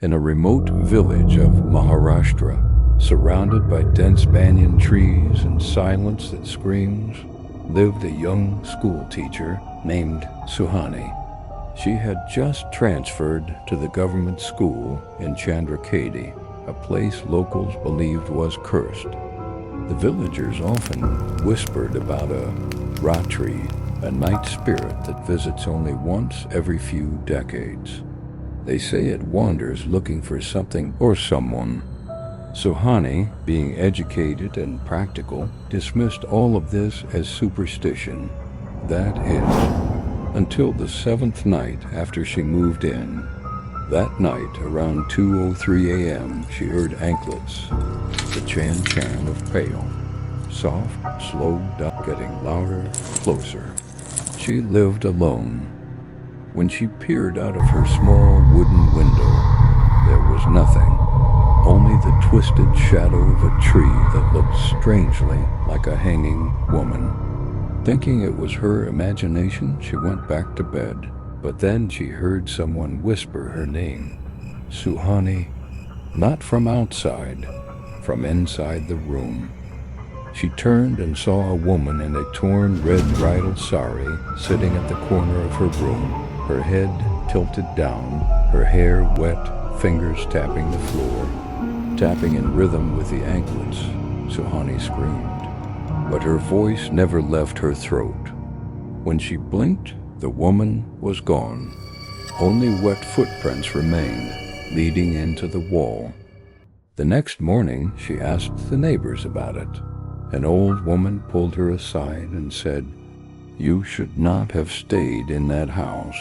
In a remote village of Maharashtra, surrounded by dense banyan trees and silence that screams, lived a young school teacher named Suhani. She had just transferred to the government school in Chandrakedi, a place locals believed was cursed. The villagers often whispered about a Raatri, a night spirit that visits only once every few decades. They say it wanders looking for something or someone. Suhani, being educated and practical, dismissed all of this as superstition. That is, until the seventh night after she moved in. That night, around 2:03 a.m., she heard anklets, the chan-chan of pail. Soft, slow, getting louder, closer. She lived alone. When she peered out of her small wooden window, there was nothing, only the twisted shadow of a tree that looked strangely like a hanging woman. Thinking it was her imagination, she went back to bed. But then she heard someone whisper her name, Suhani, not from outside, from inside the room. She turned and saw a woman in a torn red bridal sari sitting at the corner of her room, her head tilted down, her hair wet, fingers tapping the floor, tapping in rhythm with the anklets. Suhani screamed, but her voice never left her throat. When she blinked, the woman was gone. Only wet footprints remained, leading into the wall. The next morning, she asked the neighbors about it. An old woman pulled her aside and said, "You should not have stayed in that house.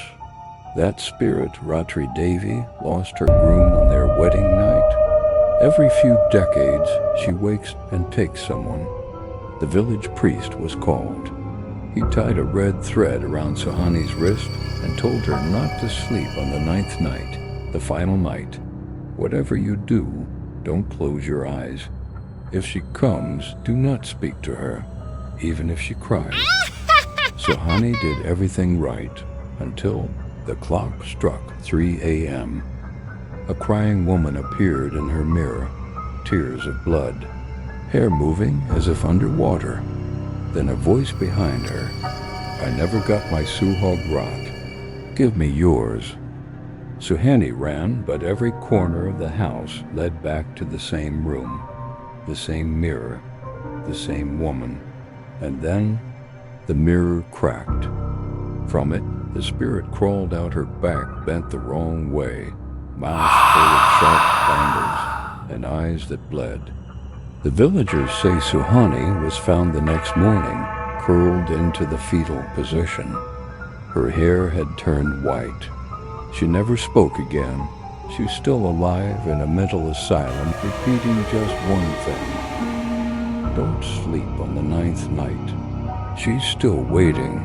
That spirit, Raatri Devi, lost her groom on their wedding night. Every few decades, she wakes and takes someone." The village priest was called. He tied a red thread around Suhani's wrist and told her not to sleep on the ninth night, the final night. Whatever you do, don't close your eyes. If she comes, do not speak to her, even if she cries. Suhani did everything right until the clock struck 3 a.m. A crying woman appeared in her mirror, tears of blood, hair moving as if underwater. Then a voice behind her, "I never got my suhog rot. Give me yours." Suhani ran, but every corner of the house led back to the same room, the same mirror, the same woman. And then the mirror cracked. From it, the spirit crawled out her back bent the wrong way, mouth full of sharp bangles and eyes that bled. The villagers say Suhani was found the next morning, curled into the fetal position. Her hair had turned white. She never spoke again. She's still alive in a mental asylum, repeating just one thing: don't sleep on the ninth night. She's still waiting.